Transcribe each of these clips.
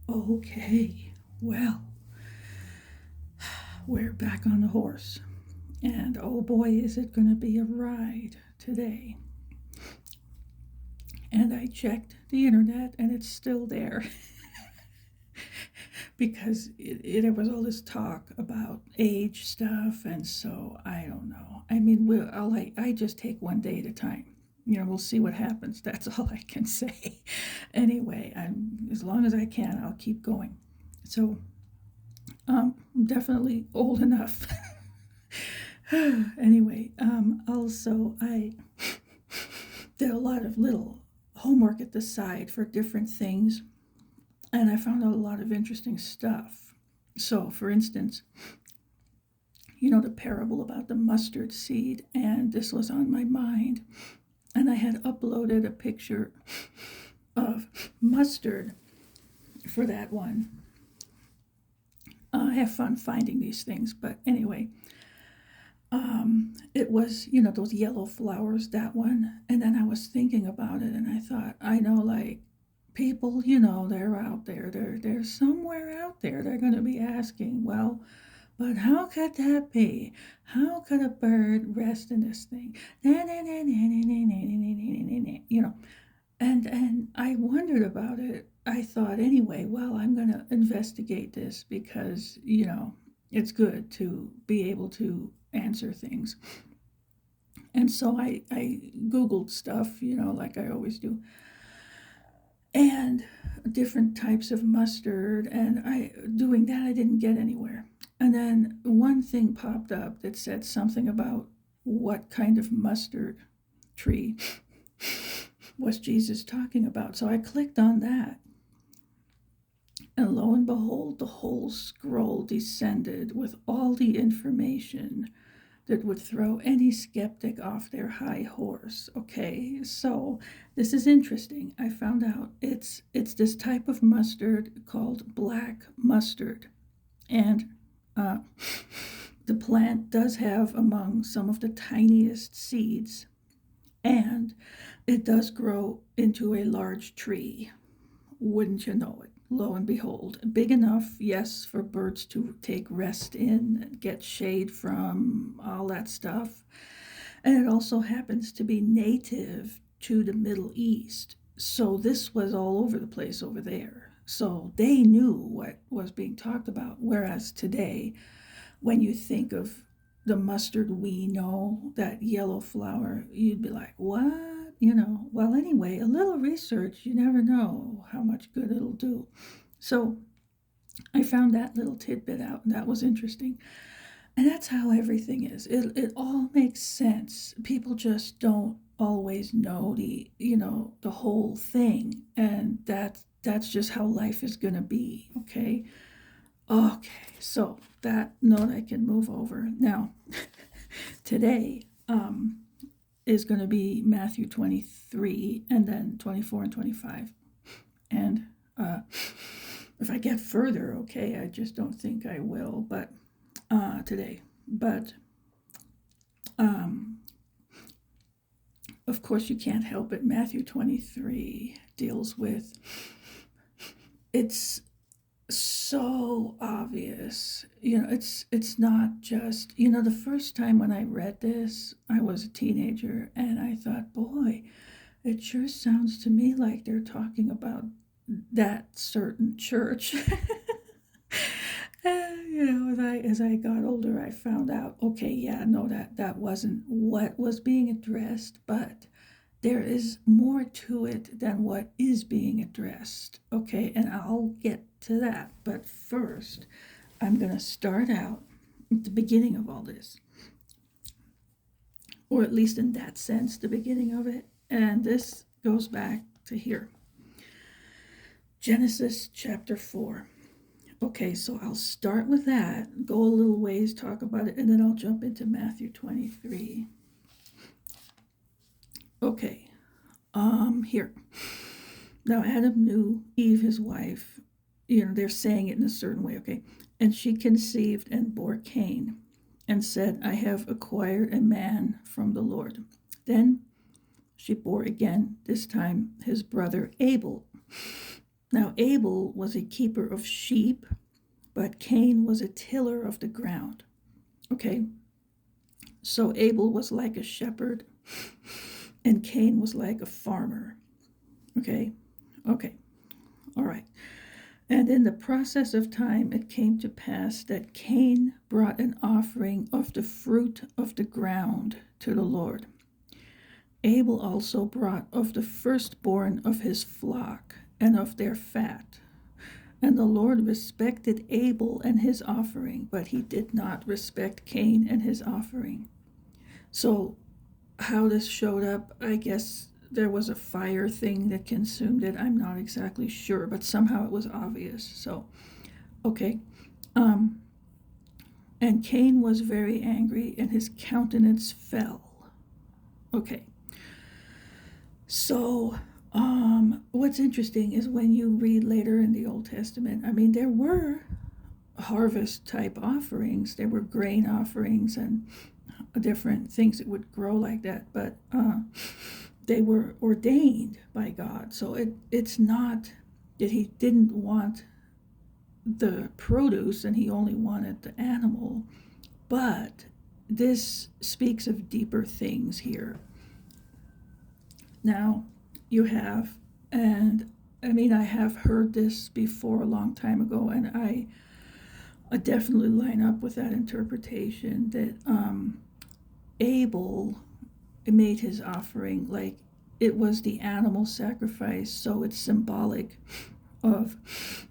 Okay, well, we're back on the horse. And oh boy, is it going to be a ride today. And I checked the internet and it's still there because there was all this talk about age stuff. And so I don't know. I mean, I just take one day at a time. We'll see what happens. That's all I can say. Anyway, as long as I can, I'll keep going. So I'm definitely old enough. Anyway, also, I did a lot of little homework at the side for different things, and I found out a lot of interesting stuff. So, for instance, the parable about the mustard seed, and this was on my mind, and I had uploaded a picture of mustard for that one. I have fun finding these things, but anyway, it was, those yellow flowers, that one. And then I was thinking about it and I thought, I know, like, people, they're out there. They're somewhere out there. They're going to be asking, well, but how could that be? How could a bird rest in this thing? And I wondered about it. I thought, anyway, well, I'm going to investigate this because, it's good to be able to answer things. And so I Googled stuff, like I always do, and different types of mustard. And doing that, I didn't get anywhere. And then one thing popped up that said something about what kind of mustard tree was Jesus talking about. So I clicked on that. And lo and behold, the whole scroll descended with all the information that would throw any skeptic off their high horse. Okay, so this is interesting. I found out it's this type of mustard called black mustard, and uh, the plant does have among some of the tiniest seeds, and it does grow into a large tree. Wouldn't you know it? Lo and behold, big enough, yes, for birds to take rest in, get shade from, all that stuff. And it also happens to be native to the Middle East. So this was all over the place over there. So they knew what was being talked about. Whereas today, when you think of the mustard we know, that yellow flower, you'd be like, what? Well, anyway, a little research, you never know how much good it'll do. So I found that little tidbit out, and that was interesting. And that's how everything is. It all makes sense. People just don't always know the whole thing, and that's just how life is going to be. Okay. Okay, so that note I can move over. Now, today is going to be Matthew 23 and then 24 and 25. And if I get further, okay, I just don't think I will, but today. But of course, you can't help it. Matthew 23 deals with it's so obvious. It's not just, the first time when I read this, I was a teenager and I thought, boy, it sure sounds to me like they're talking about that certain church. As I got older, I found out, okay, yeah, no, that wasn't what was being addressed, but there is more to it than what is being addressed. Okay, and I'll get to that. But first, I'm going to start out at the beginning of all this, or at least in that sense, the beginning of it. And this goes back to here, Genesis chapter 4. Okay, so I'll start with that, go a little ways, talk about it, and then I'll jump into Matthew 23. Okay, here. Now Adam knew Eve, his wife. They're saying it in a certain way, okay? And she conceived and bore Cain, and said, I have acquired a man from the Lord. Then she bore again, this time his brother Abel. Now Abel was a keeper of sheep, but Cain was a tiller of the ground. Okay, so Abel was like a shepherd, and Cain was like a farmer. Okay, okay, all right. And in the process of time, it came to pass that Cain brought an offering of the fruit of the ground to the Lord. Abel also brought of the firstborn of his flock and of their fat. And the Lord respected Abel and his offering, but he did not respect Cain and his offering. So, how this showed up, I guess there was a fire thing that consumed it. I'm not exactly sure, but somehow it was obvious. So, okay. And Cain was very angry, and his countenance fell. Okay. So, what's interesting is when you read later in the Old Testament, I mean, there were harvest type offerings, there were grain offerings and different things that would grow like that, but they were ordained by God. So it's not that he didn't want the produce and he only wanted the animal, but this speaks of deeper things here. Now, you have, and I mean, I have heard this before a long time ago, and I definitely line up with that interpretation that Abel made his offering like it was the animal sacrifice, so it's symbolic of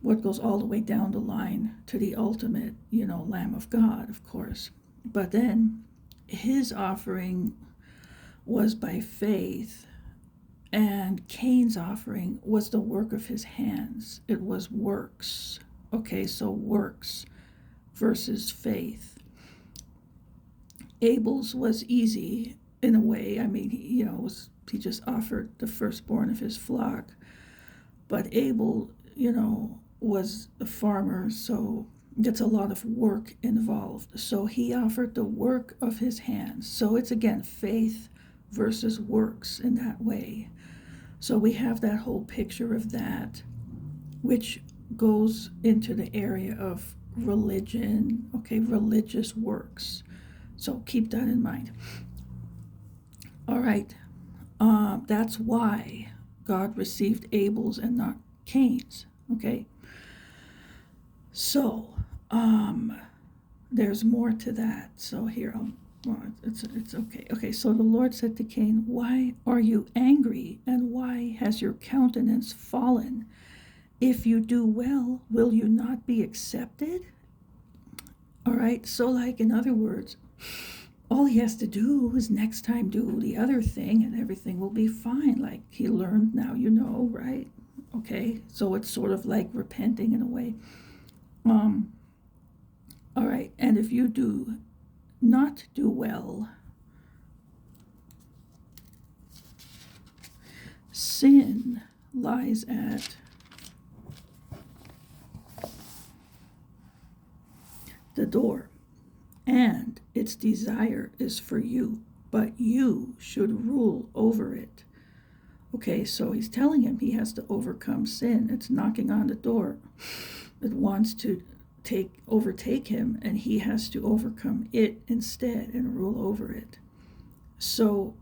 what goes all the way down the line to the ultimate, Lamb of God, of course. But then his offering was by faith, and Cain's offering was the work of his hands. It was works. Okay, so works versus faith. Abel's was easy in a way. I mean, he just offered the firstborn of his flock. But Abel, was a farmer, so it's a lot of work involved. So he offered the work of his hands. So it's again faith versus works in that way. So we have that whole picture of that, which goes into the area of religion, okay, religious works. So keep that in mind. All right, that's why God received Abel's and not Cain's, okay? So, there's more to that. So here, it's okay. Okay, so the Lord said to Cain, "Why are you angry, and why has your countenance fallen? If you do well, will you not be accepted?" All right, so like in other words, all he has to do is next time do the other thing and everything will be fine. Like he learned, now you know, right? Okay, so it's sort of like repenting in a way. All right, and if you do not do well, sin lies at the door, and its desire is for you, but you should rule over it. Okay, so he's telling him he has to overcome sin. It's knocking on the door. It wants to overtake him, and he has to overcome it instead and rule over it. So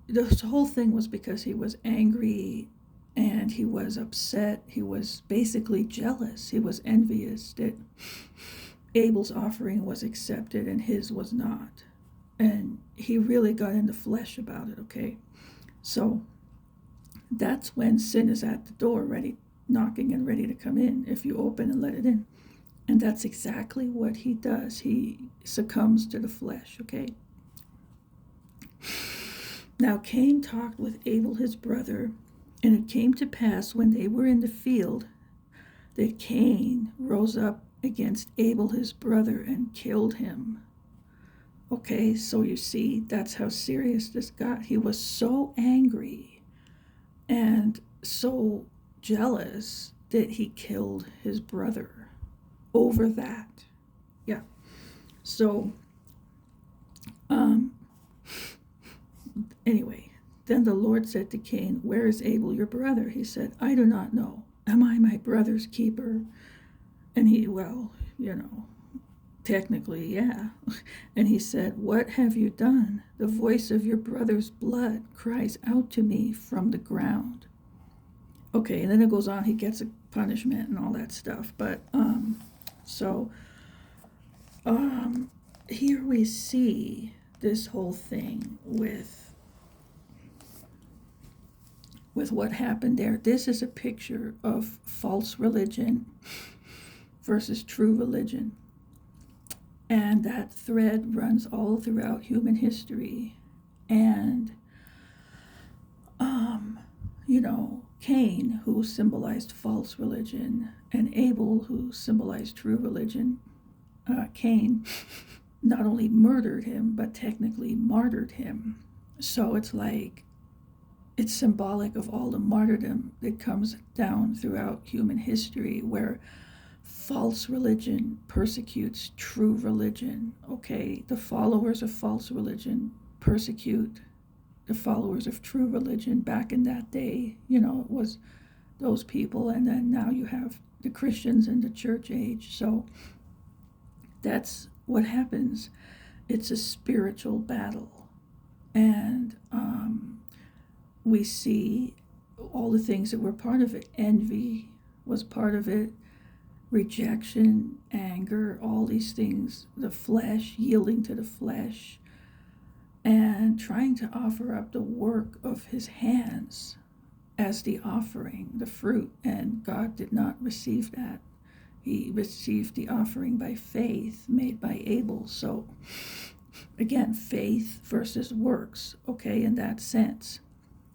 this whole thing was because he was angry and he was upset. He was basically jealous. He was envious that Abel's offering was accepted and his was not. And he really got in the flesh about it, okay? So that's when sin is at the door, ready, knocking and ready to come in, if you open and let it in. And that's exactly what he does. He succumbs to the flesh, okay? Now Cain talked with Abel his brother, and it came to pass when they were in the field that Cain rose up against Abel his brother and killed him. Okay, so you see, that's how serious this got. He was so angry and so jealous that he killed his brother over that. Yeah. So, anyway, then the Lord said to Cain, "Where is Abel your brother?" He said, "I do not know." Am I my brother's keeper? And he, well, technically, yeah. And he said, What have you done? The voice of your brother's blood cries out to me from the ground. Okay, and then it goes on, he gets a punishment and all that stuff. But, so, um, here we see this whole thing with what happened there. This is a picture of false religion versus true religion. And that thread runs all throughout human history. And, Cain, who symbolized false religion, and Abel, who symbolized true religion. Cain not only murdered him, but technically martyred him. So it's symbolic of all the martyrdom that comes down throughout human history, where false religion persecutes true religion. Okay, the followers of false religion persecute the followers of true religion. Back in that day, it was those people, and then now you have the Christians in the church age. So that's what happens. It's a spiritual battle. And we see all the things that were part of it. Envy was part of it, rejection, anger, all these things, the flesh, yielding to the flesh, and trying to offer up the work of his hands as the offering, the fruit. And God did not receive that. He received the offering by faith made by Abel. So, again, faith versus works, okay, in that sense.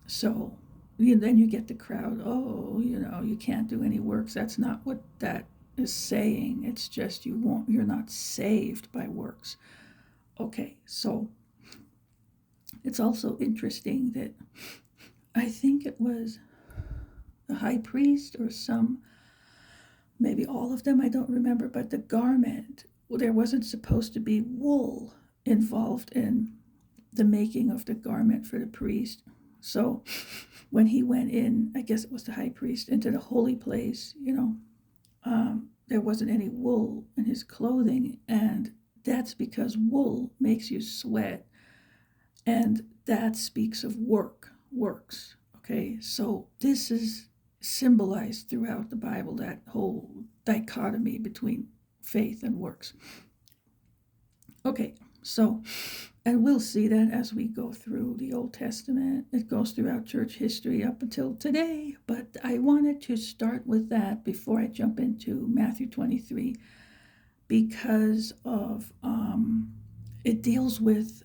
So, then you get the crowd, you can't do any works. That's not what that is saying. It's just you're not saved by works. Okay, so it's also interesting that I think it was the high priest or maybe all of them, I don't remember, but the garment, there wasn't supposed to be wool involved in the making of the garment for the priest. So when he went in, I guess it was the high priest, into the holy place, there wasn't any wool in his clothing. And that's because wool makes you sweat. And that speaks of works. Okay, so this is symbolized throughout the Bible, that whole dichotomy between faith and works. Okay, so, and we'll see that as we go through the Old Testament. It goes throughout church history up until today, but I wanted to start with that before I jump into Matthew 23, because of it deals with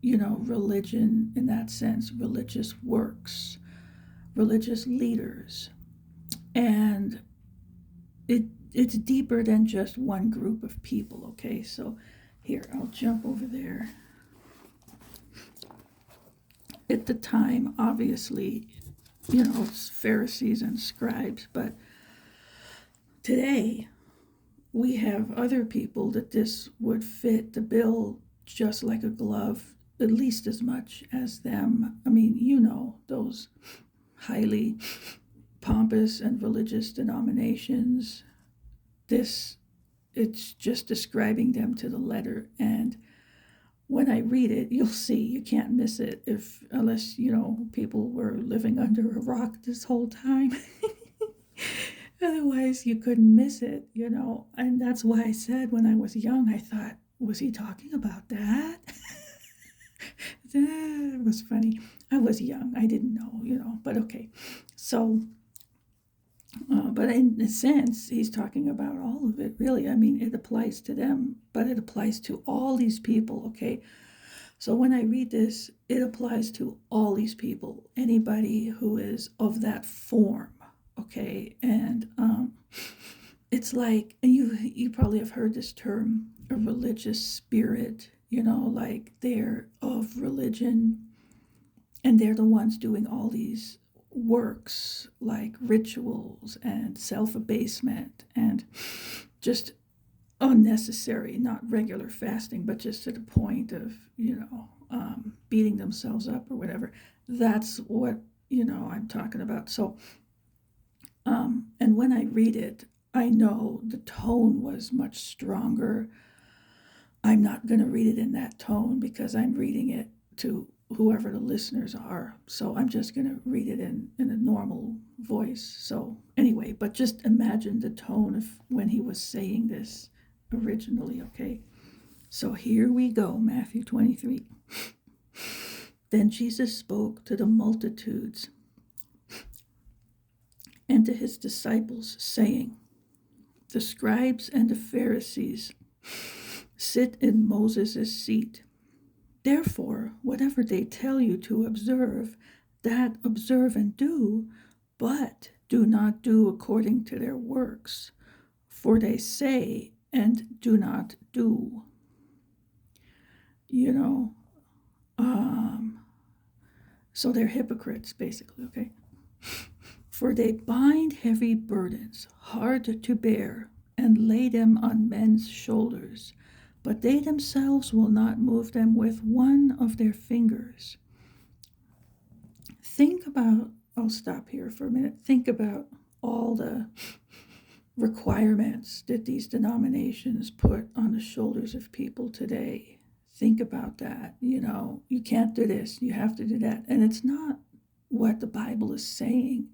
religion in that sense, religious works, religious leaders, and it's deeper than just one group of people. Okay, so here, I'll jump over there. At the time, obviously, it's Pharisees and scribes, but today we have other people that this would fit the bill just like a glove, at least as much as them. I mean, those highly pompous and religious denominations. It's just describing them to the letter. And when I read it, you'll see, you can't miss it unless people were living under a rock this whole time. Otherwise, you couldn't miss it, And that's why I said when I was young, I thought, was he talking about that? It was funny. I was young. I didn't know, but okay. So, but in a sense, he's talking about all of it, really. I mean, it applies to them, but it applies to all these people, okay? So when I read this, it applies to all these people, anybody who is of that form, okay? And it's like, and you probably have heard this term, a religious spirit, like they're of religion, and they're the ones doing all these works like rituals and self-abasement and just unnecessary, not regular fasting, but just to the point of, beating themselves up or whatever. That's what, I'm talking about. So And when I read it, I know the tone was much stronger. I'm not going to read it in that tone because I'm reading it to whoever the listeners are. So I'm just going to read it in a normal voice. So, anyway, but just imagine the tone of when he was saying this originally, okay? So here we go, Matthew 23. Then Jesus spoke to the multitudes and to his disciples, saying, the scribes and the Pharisees sit in Moses' seat. Therefore, whatever they tell you to observe, that observe and do, but do not do according to their works, for they say and do not do. You know, so they're hypocrites, basically, okay? For they bind heavy burdens, hard to bear, and lay them on men's shoulders, but they themselves will not move them with one of their fingers. Think about, I'll stop here for a minute, think about all the requirements that these denominations put on the shoulders of people today. Think about that. You can't do this, you have to do that. And it's not what the Bible is saying,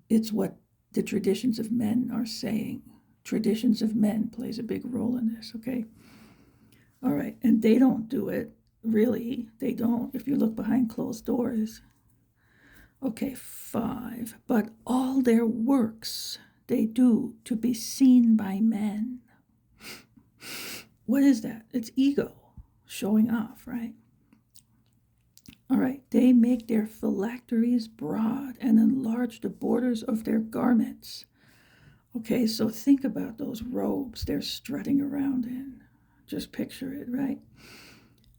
it's what the traditions of men are saying. Traditions of men plays a big role in this, okay? All right, and they don't do it, really. They don't, if you look behind closed doors. Okay, 5. But all their works they do to be seen by men. What is that? It's ego showing off, right? All right, they make their phylacteries broad and enlarge the borders of their garments. Okay, so think about those robes they're strutting around in. Just picture it, right?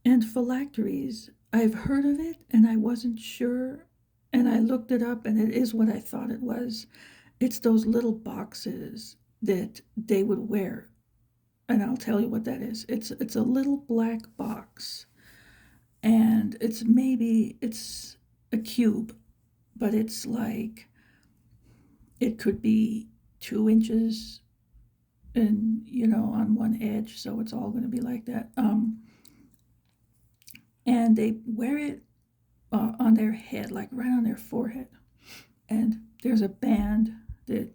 And phylacteries, I've heard of it and I wasn't sure, and I looked it up and it is what I thought it was. It's those little boxes that they would wear, and I'll tell you what that is. It's a little black box, and it's a cube, but it's like, it could be 2 inches and on one edge, so it's all going to be like that. And they wear it on their head, like right on their forehead, and there's a band that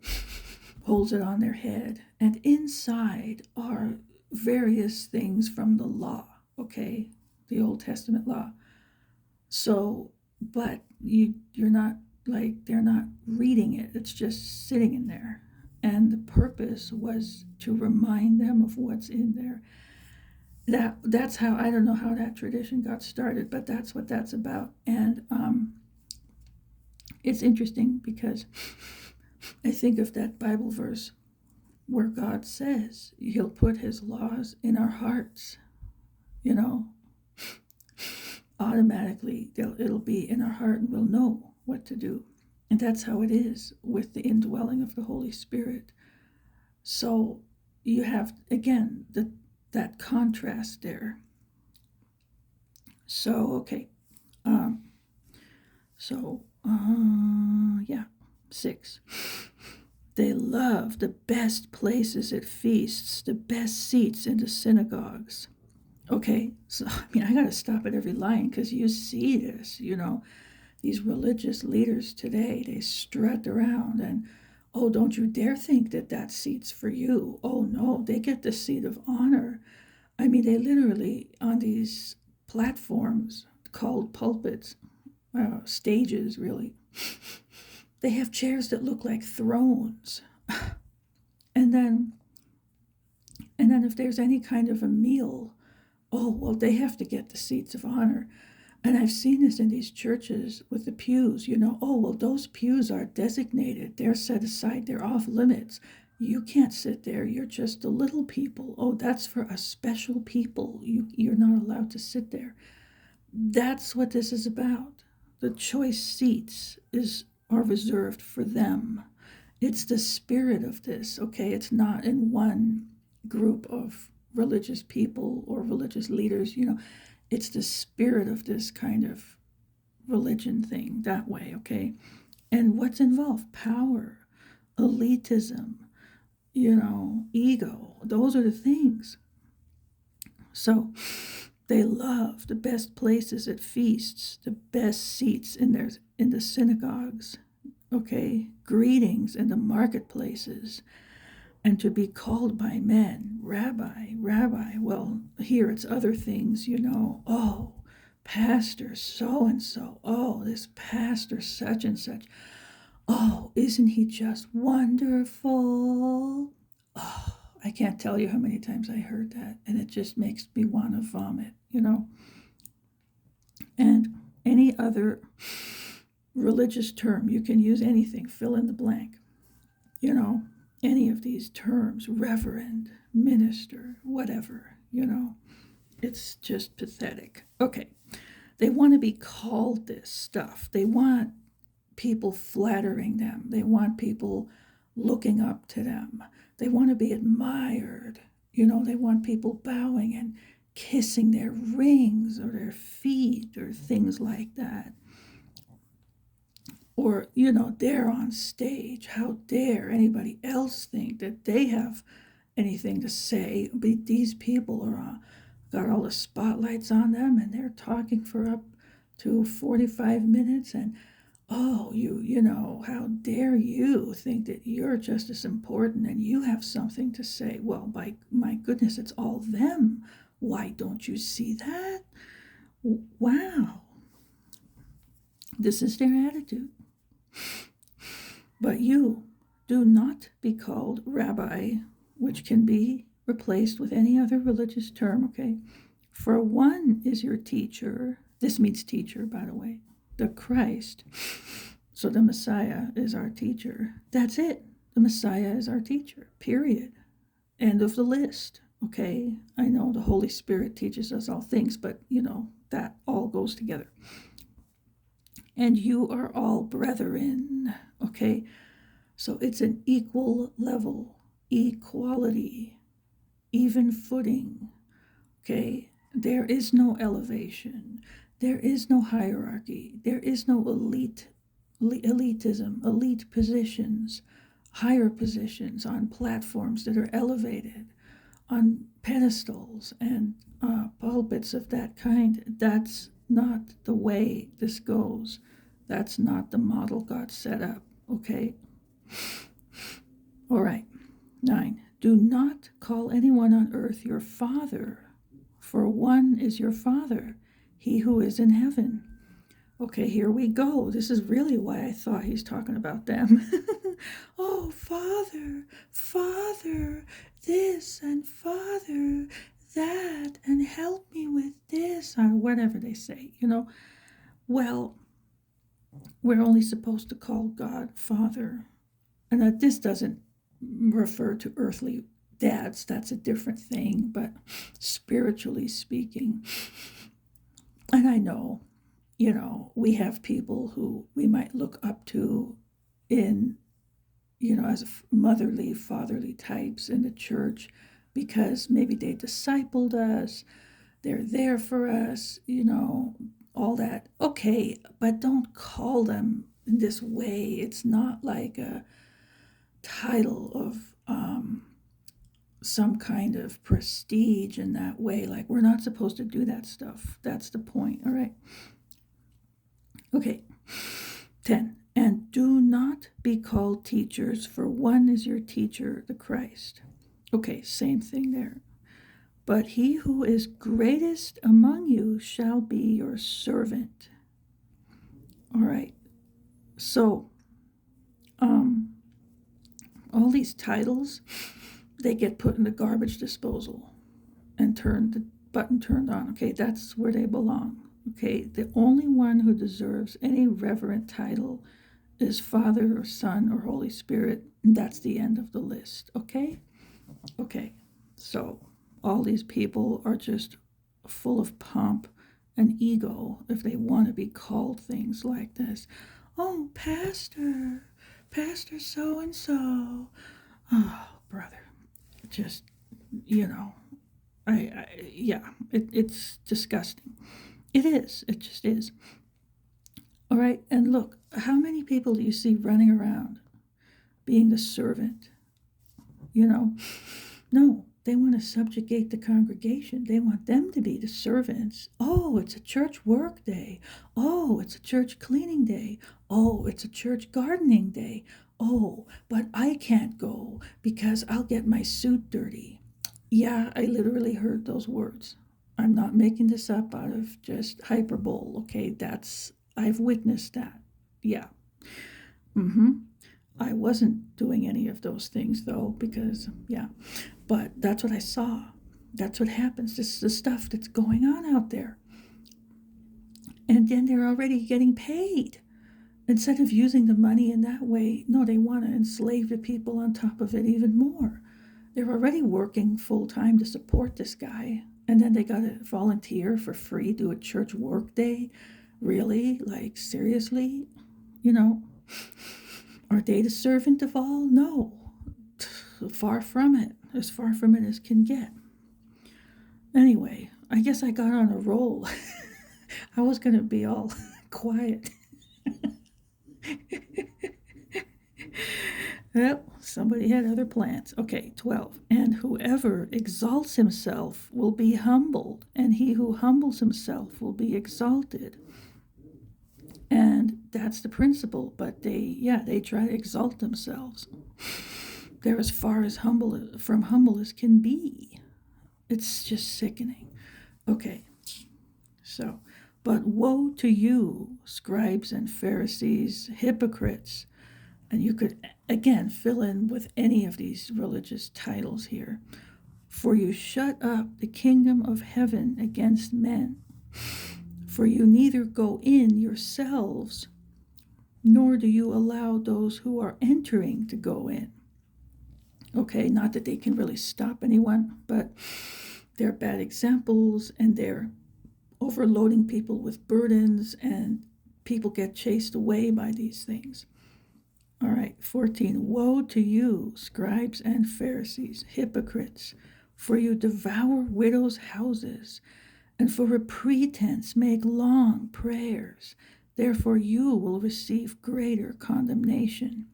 holds it on their head, and inside are various things from the law, okay, the Old Testament law. So, but you're not, like, they're not reading it, it's just sitting in there, and the purpose was to remind them of what's in there. That's how, I don't know how that tradition got started, but that's what that's about. And it's interesting because I think of that Bible verse where God says he'll put his laws in our hearts, automatically it'll be in our heart and we'll know what to do. And that's how it is with the indwelling of the Holy Spirit. So you have, again, that contrast there. So, okay. Yeah, 6. They love the best places at feasts, the best seats in the synagogues. Okay, so I got to stop at every line because you see this, these religious leaders today, they strut around and, oh, don't you dare think that seat's for you. Oh, no, they get the seat of honor. They literally, on these platforms called pulpits, stages, really, they have chairs that look like thrones. And then if there's any kind of a meal, oh, well, they have to get the seats of honor. And I've seen this in these churches with the pews, oh, well, those pews are designated. They're set aside. They're off limits. You can't sit there. You're just the little people. Oh, that's for a special people. You're not allowed to sit there. That's what this is about. The choice seats are reserved for them. It's the spirit of this, okay? It's not in one group of religious people or religious leaders, it's the spirit of this kind of religion thing that way, okay? And what's involved? Power, elitism, ego. Those are the things. So they love the best places at feasts, the best seats in the synagogues, okay, greetings in the marketplaces, and to be called by men, Rabbi, Rabbi. Well, here it's other things, Oh, Pastor so and so. Oh, this pastor such and such. Oh, isn't he just wonderful? Oh, I can't tell you how many times I heard that, and it just makes me want to vomit. And any other religious term, you can use anything, fill in the blank. Any of these terms, reverend, minister, whatever, it's just pathetic. Okay, they want to be called this stuff. They want people flattering them. They want people looking up to them. They want to be admired. They want people bowing and kissing their rings or their feet or things like that. Or, they're on stage. How dare anybody else think that they have anything to say? But these people are got all the spotlights on them, and they're talking for up to 45 minutes. And oh, how dare you think that you're just as important and you have something to say? Well, by my goodness, it's all them. Why don't you see that? Wow. This is their attitude. But you do not be called rabbi, which can be replaced with any other religious term, okay? For one is your teacher. This means teacher, by the way. The Christ. So the Messiah is our teacher. That's it. The Messiah is our teacher, period. End of the list, okay? I know the Holy Spirit teaches us all things, but, that all goes together. And you are all brethren, okay? So it's an equal level, equality, even footing, okay? There is no elevation. There is no hierarchy. There is no elitism, elite positions, higher positions on platforms that are elevated, on pedestals and pulpits of that kind. That's not the way this goes. That's not the model God set up, okay? All right. 9. Do not call anyone on earth your father, for one is your Father, he who is in heaven. Okay, here we go. This is really why I thought he's talking about them. Oh, Father, Father, this and Father, that, and help me with this, or whatever they say, Well, we're only supposed to call God Father. And that this doesn't refer to earthly dads, that's a different thing, but spiritually speaking. And I know, we have people who we might look up to in, as motherly, fatherly types in the church because maybe they discipled us, they're there for us, all that. Okay, but don't call them in this way. It's not like a title of some kind of prestige in that way. Like, we're not supposed to do that stuff. That's the point, all right? Okay, 10. And do not be called teachers, for one is your teacher, the Christ. Okay, same thing there. But he who is greatest among you shall be your servant. All right, so all these titles, they get put in the garbage disposal and the button turned on. Okay, that's where they belong. Okay, the only one who deserves any reverent title is Father or Son or Holy Spirit, and that's the end of the list. Okay, so all these people are just full of pomp and ego if they want to be called things like this. Oh, Pastor so and so. Oh, brother, just it's disgusting. It is. It just is. All right, and look, how many people do you see running around being the servant, you know. No, they want to subjugate the congregation. They want them to be the servants. Oh, it's a church work day. Oh, it's a church cleaning day. Oh, it's a church gardening day. Oh, but I can't go because I'll get my suit dirty. Yeah, I literally heard those words. I'm not making this up out of just hyperbole, okay? I've witnessed that. Yeah. Mm-hmm. I wasn't doing any of those things though, because, yeah. But that's what I saw. That's what happens. This is the stuff that's going on out there. And then they're already getting paid. Instead of using the money in that way, no, they want to enslave the people on top of it even more. They're already working full time to support this guy. And then they got to volunteer for free, do a church work day. Really? Like, seriously? You know? Are they the servant of all? No. Far from it. As far from it as can get. Anyway, I guess I got on a roll. I was going to be all quiet. Well, somebody had other plans. Okay, 12. And whoever exalts himself will be humbled, and he who humbles himself will be exalted. And that's the principle, but they try to exalt themselves. They're as far as humble as can be. It's just sickening. Okay, so, but woe to you, scribes and Pharisees, hypocrites. And you could, again, fill in with any of these religious titles here. For you shut up the kingdom of heaven against men. For you neither go in yourselves, nor do you allow those who are entering to go in. Okay, not that they can really stop anyone, but they're bad examples, and they're overloading people with burdens, and people get chased away by these things. All right, 14. Woe to you, scribes and Pharisees, hypocrites, for you devour widows' houses, and for a pretense make long prayers. Therefore you will receive greater condemnation.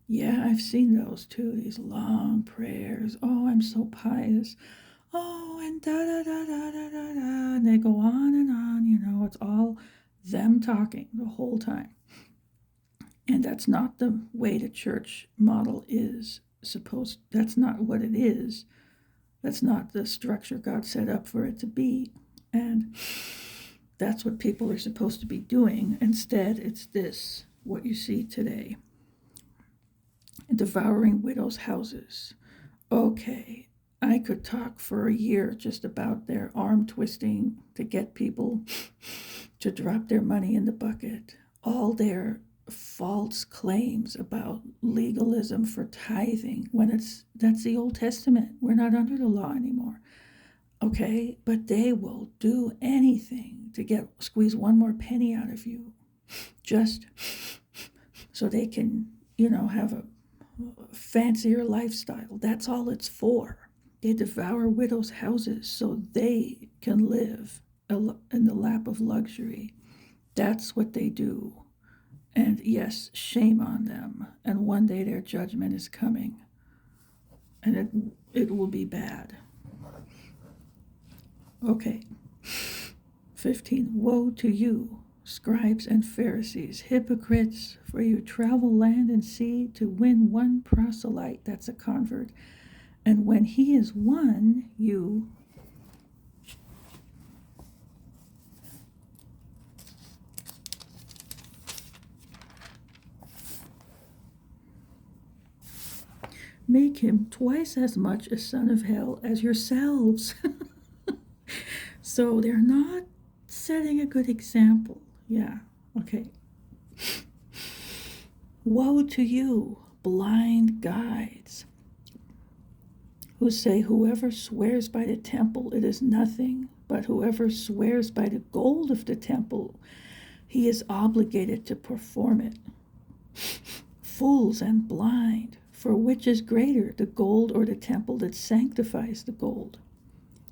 Yeah, I've seen those too, these long prayers. Oh, I'm so pious. Oh, and da-da-da-da-da-da-da. And they go on and on, it's all them talking the whole time. And that's not the way the church model is supposed. That's not what it is. That's not the structure God set up for it to be. And that's what people are supposed to be doing. Instead, it's this, what you see today. Devouring widows' houses. Okay, I could talk for a year just about their arm twisting to get people to drop their money in the bucket. All their false claims about legalism for tithing when that's the Old Testament. We're not under the law anymore. Okay, but they will do anything to squeeze one more penny out of you, just so they can, have a fancier lifestyle. That's all it's for. They devour widows' houses so they can live in the lap of luxury. That's what they do. And yes, shame on them. And one day their judgment is coming. And it will be bad. Okay. 15. Woe to you, scribes and Pharisees, hypocrites, for you travel land and sea to win one proselyte, that's a convert. And when he is won, you make him twice as much a son of hell as yourselves. So they're not setting a good example. Yeah, okay. Woe to you, blind guides, who say, whoever swears by the temple, it is nothing, but whoever swears by the gold of the temple, he is obligated to perform it. Fools and blind, for which is greater, the gold or the temple that sanctifies the gold?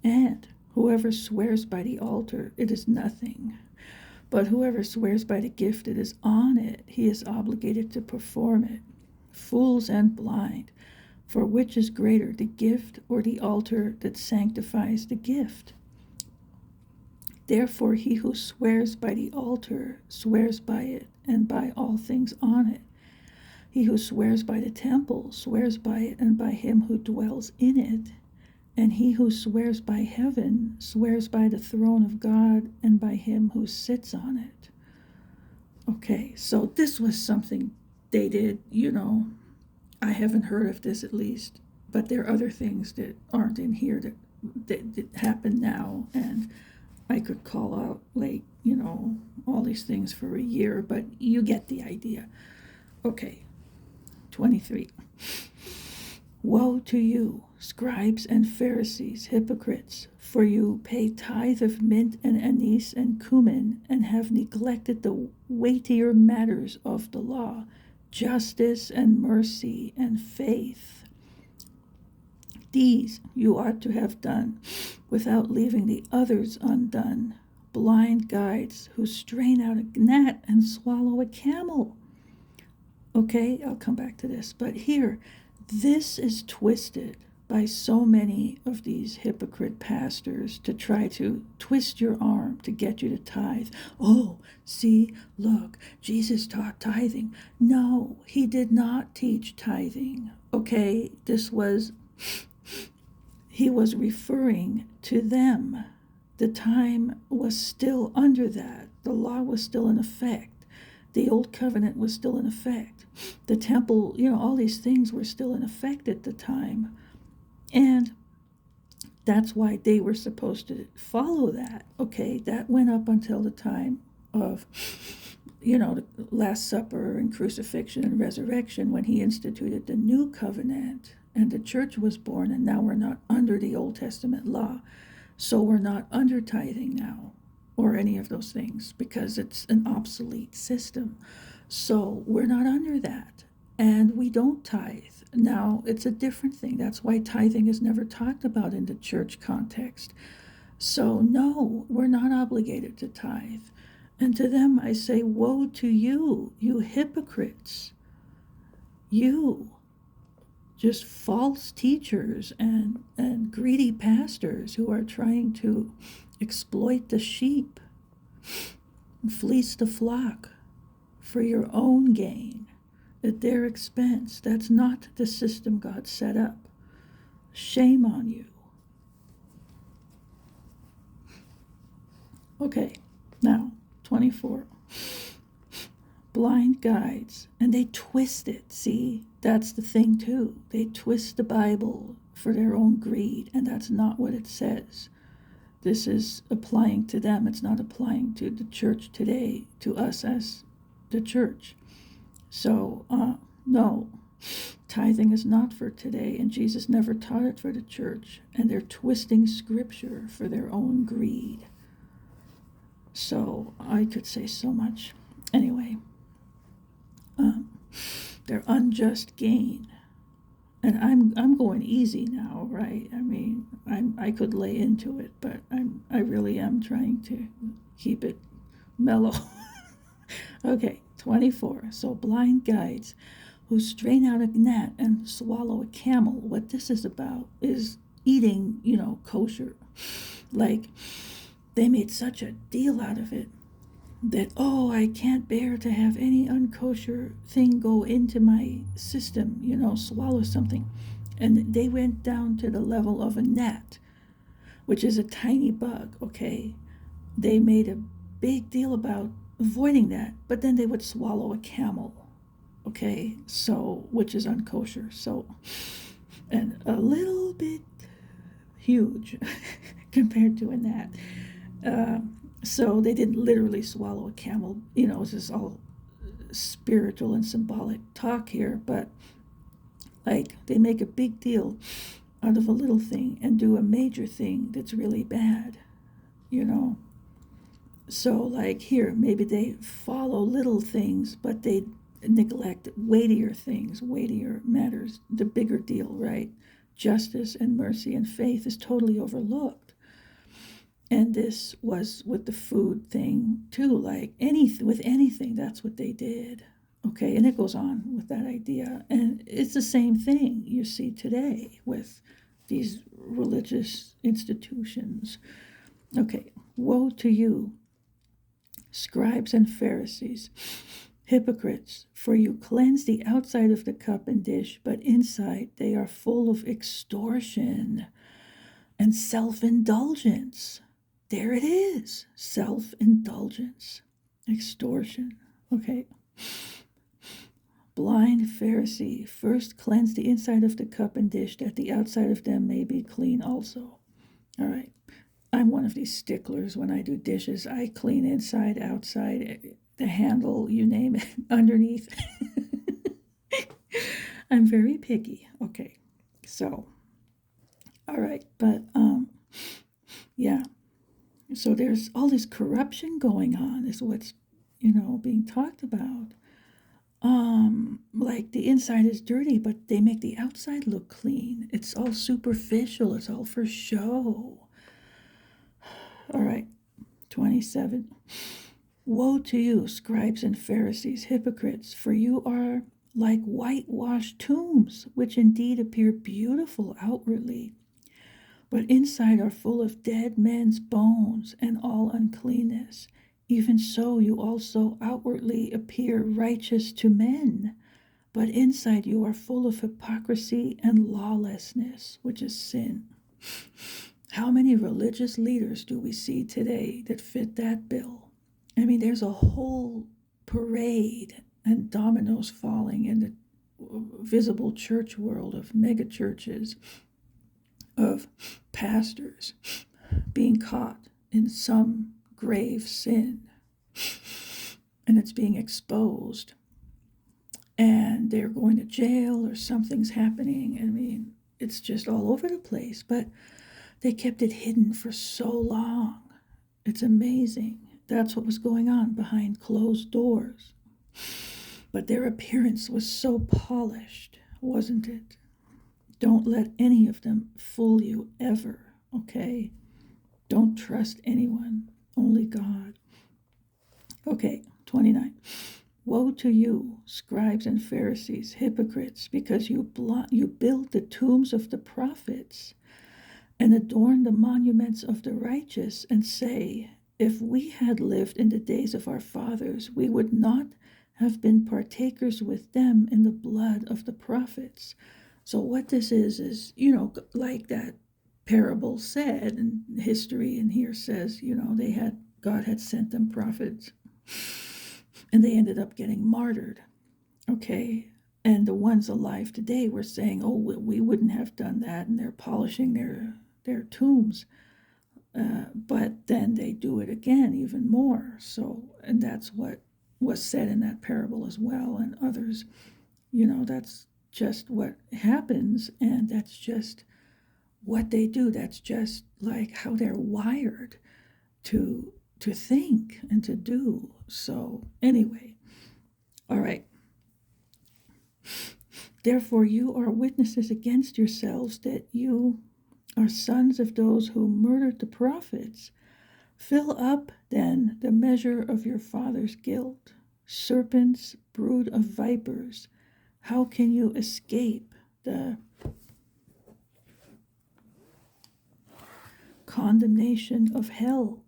And whoever swears by the altar, it is nothing. But whoever swears by the gift that is on it, he is obligated to perform it. fools and blind. For which is greater, the gift or the altar that sanctifies the gift? Therefore he who swears by the altar swears by it and by all things on it. He who swears by the temple swears by it and by him who dwells in it. And he who swears by heaven swears by the throne of God and by him who sits on it. Okay, so this was something they did, I haven't heard of this at least, but there are other things that aren't in here that happen now, and I could call out all these things for a year, but you get the idea. Okay, 23. Woe to you, scribes and Pharisees, hypocrites, for you pay tithe of mint and anise and cumin, and have neglected the weightier matters of the law, justice and mercy and faith. These you ought to have done without leaving the others undone. Blind guides who strain out a gnat and swallow a camel. Okay, I'll come back to this. But here, this is twisted by so many of these hypocrite pastors to try to twist your arm to get you to tithe. Oh, see, look, Jesus taught tithing. No, he did not teach tithing. Okay, he was referring to them. The time was still under that. The law was still in effect. The old covenant was still in effect. The temple, all these things were still in effect at the time. And that's why they were supposed to follow that. Okay, that went up until the time of, the Last Supper and crucifixion and resurrection, when he instituted the new covenant and the church was born, and now we're not under the Old Testament law. So we're not under tithing now or any of those things because it's an obsolete system. So we're not under that. And we don't tithe. Now, it's a different thing. That's why tithing is never talked about in the church context. So, no, we're not obligated to tithe. And to them I say, woe to you, you hypocrites. You, just false teachers and greedy pastors who are trying to exploit the sheep, fleece the flock for your own gain at their expense. That's not the system God set up. Shame on you. Okay, now 24. Blind guides, and they twist it. See, that's the thing too. They twist the Bible for their own greed, and that's not what it says. This is applying to them. It's not applying to the church today, to us as the church. So, no, tithing is not for today, and Jesus never taught it for the church, and they're twisting scripture for their own greed. So, I could say so much. Anyway, their unjust gain. And I'm going easy now, right? I mean, I could lay into it, but I really am trying to keep it mellow. Okay, 24. So blind guides who strain out a gnat and swallow a camel. What this is about is eating, kosher. Like, they made such a deal out of it that, I can't bear to have any unkosher thing go into my system, swallow something. And they went down to the level of a gnat, which is a tiny bug, okay? They made a big deal about avoiding that, but then they would swallow a camel, okay? So, which is unkosher. So, and a little bit huge compared to a gnat. So they didn't literally swallow a camel. It's just all spiritual and symbolic talk here, but like they make a big deal out of a little thing and do a major thing that's really bad, So like here, maybe they follow little things, but they neglect weightier things, weightier matters, the bigger deal, right? Justice and mercy and faith is totally overlooked. And this was with the food thing too, like with anything, that's what they did. Okay, and it goes on with that idea. And it's the same thing you see today with these religious institutions. Okay, woe to you, scribes and Pharisees, hypocrites, for you cleanse the outside of the cup and dish, but inside they are full of extortion and self indulgence. There it is, self indulgence, extortion. Okay. Blind Pharisee, first cleanse the inside of the cup and dish, that the outside of them may be clean also. All right. I'm one of these sticklers when I do dishes. I clean inside, outside, the handle, you name it, underneath. I'm very picky. Okay. So, all right. But, yeah. So there's all this corruption going on, is what's, being talked about. Like the inside is dirty, but they make the outside look clean. It's all superficial, it's all for show. All right, 27. Woe to you, scribes and Pharisees, hypocrites, for you are like whitewashed tombs, which indeed appear beautiful outwardly, but inside are full of dead men's bones and all uncleanness. Even so, you also outwardly appear righteous to men, but inside you are full of hypocrisy and lawlessness, which is sin. How many religious leaders do we see today that fit that bill? I mean, there's a whole parade and dominoes falling in the visible church world of mega churches, of pastors being caught in some grave sin, and it's being exposed, and they're going to jail or something's happening. I mean, it's just all over the place, but they kept it hidden for so long. It's amazing. That's what was going on behind closed doors. But their appearance was so polished, wasn't it? Don't let any of them fool you ever, okay? Don't trust anyone, only God. Okay, 29. Woe to you, scribes and Pharisees, hypocrites, because you build the tombs of the prophets and adorn the monuments of the righteous, and say, if we had lived in the days of our fathers, we would not have been partakers with them in the blood of the prophets. So what this is, like that parable said in history, and here says, God had sent them prophets, and they ended up getting martyred. Okay. And the ones alive today were saying, oh, we wouldn't have done that, and they're polishing their tombs. But then they do it again even more. So, and that's what was said in that parable as well, and others. That's just what happens, and that's just what they do. That's just like how they're wired to think and to do. So anyway, all right. Therefore you are witnesses against yourselves that you are sons of those who murdered the prophets. Fill up then the measure of your father's guilt. Serpents, brood of vipers, how can you escape the condemnation of hell?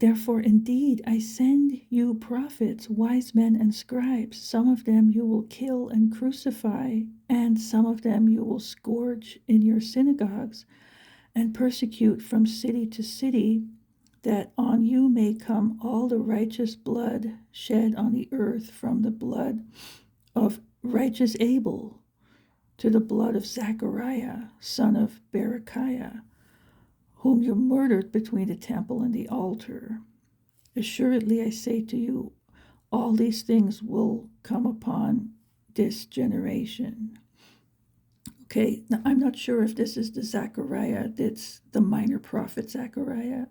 Therefore, indeed, I send you prophets, wise men, and scribes. Some of them you will kill and crucify, and some of them you will scourge in your synagogues and persecute from city to city, that on you may come all the righteous blood shed on the earth, from the blood of righteous Abel to the blood of Zachariah, son of Berechiah, whom you murdered between the temple and the altar. Assuredly, I say to you, all these things will come upon this generation. Okay, now I'm not sure if this is the Zechariah that's the minor prophet Zechariah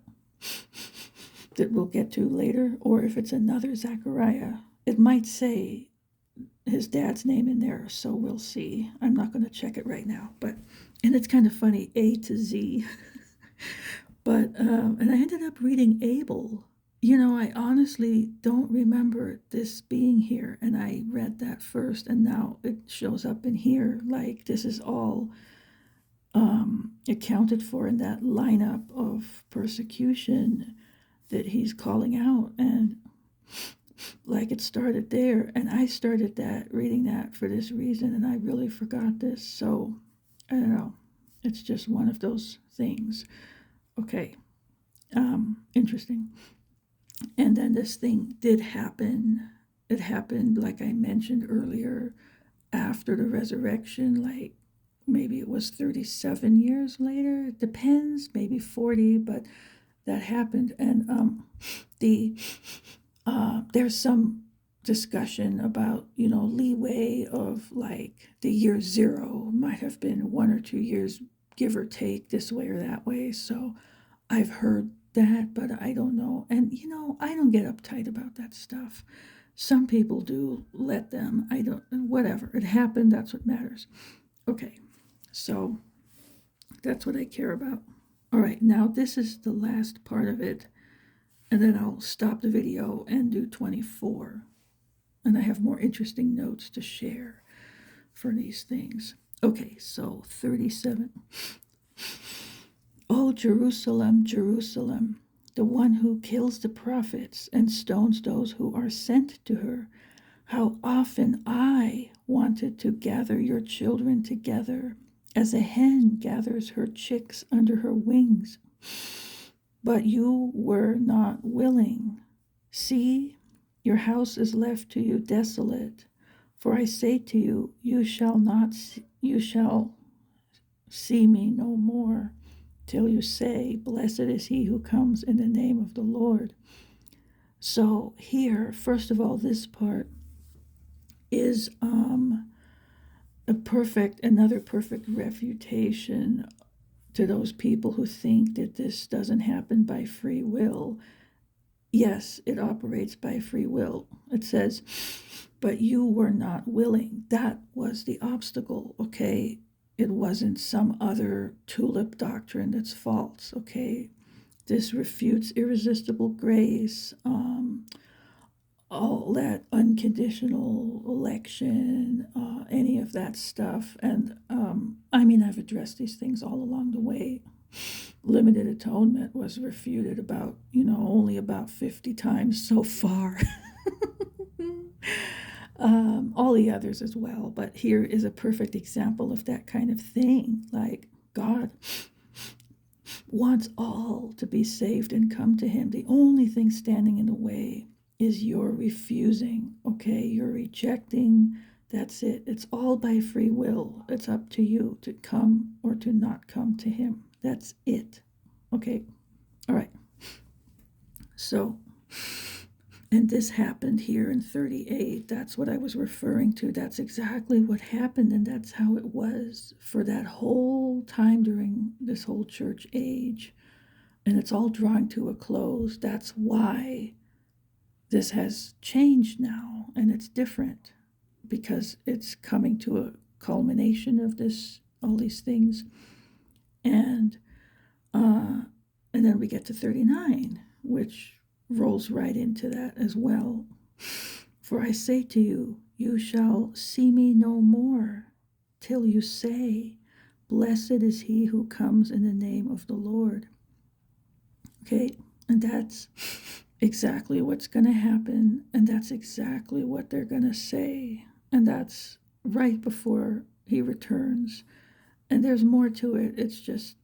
that we'll get to later, or if it's another Zechariah. It might say his dad's name in there, so we'll see. I'm not going to check it right now, and it's kind of funny, A to Z. But and I ended up reading Abel I honestly don't remember this being here, and I read that first, and now it shows up in here. Like, this is all accounted for in that lineup of persecution that he's calling out. And like, it started there, and I started that reading that for this reason, and I really forgot this. So I don't know. It's just one of those things. Okay. Interesting. And then this thing did happen. It happened, like I mentioned earlier, after the resurrection, like maybe it was 37 years later. It depends, maybe 40, but that happened. And the there's some discussion about, leeway of like the year zero might have been 1 or 2 years, give or take, this way or that way. So I've heard that, but I don't know. And, I don't get uptight about that stuff. Some people do, let them. I don't, whatever. It happened. That's what matters. Okay. So that's what I care about. All right. Now, this is the last part of it. And then I'll stop the video and do 24. And I have more interesting notes to share for these things. Okay. So 37. O Jerusalem, Jerusalem, the one who kills the prophets and stones those who are sent to her, how often I wanted to gather your children together as a hen gathers her chicks under her wings. But you were not willing. See, your house is left to you desolate. For I say to you, you shall see me no more, till you say, blessed is he who comes in the name of the Lord. So here, first of all, this part is another perfect refutation to those people who think that this doesn't happen by free will. Yes, it operates by free will. It says, but you were not willing. That was the obstacle, okay? It wasn't some other tulip doctrine that's false, okay? This refutes irresistible grace, all that unconditional election, any of that stuff. And I've addressed these things all along the way. Limited atonement was refuted only about 50 times so far. All the others as well. But here is a perfect example of that kind of thing. Like, God wants all to be saved and come to him. The only thing standing in the way is your refusing, okay? You're rejecting. That's it. It's all by free will. It's up to you to come or to not come to him. That's it. Okay? All right. So, and this happened here in 38. That's what I was referring to. That's exactly what happened, and that's how it was for that whole time during this whole church age. And it's all drawing to a close. That's why this has changed now, and it's different, because it's coming to a culmination of all these things. And then we get to 39, which rolls right into that as well. For I say to you, you shall see me no more, till you say, blessed is he who comes in the name of the Lord. Okay, and that's exactly what's going to happen, and that's exactly what they're going to say, and that's right before he returns. And there's more to it. It's just,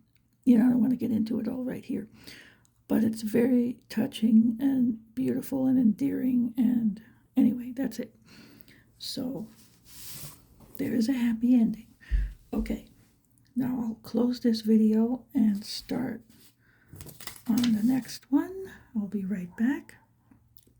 I don't want to get into it all right here, but it's very touching and beautiful and endearing. And anyway, that's it. So there is a happy ending. Okay, now I'll close this video and start on the next one. I'll be right back.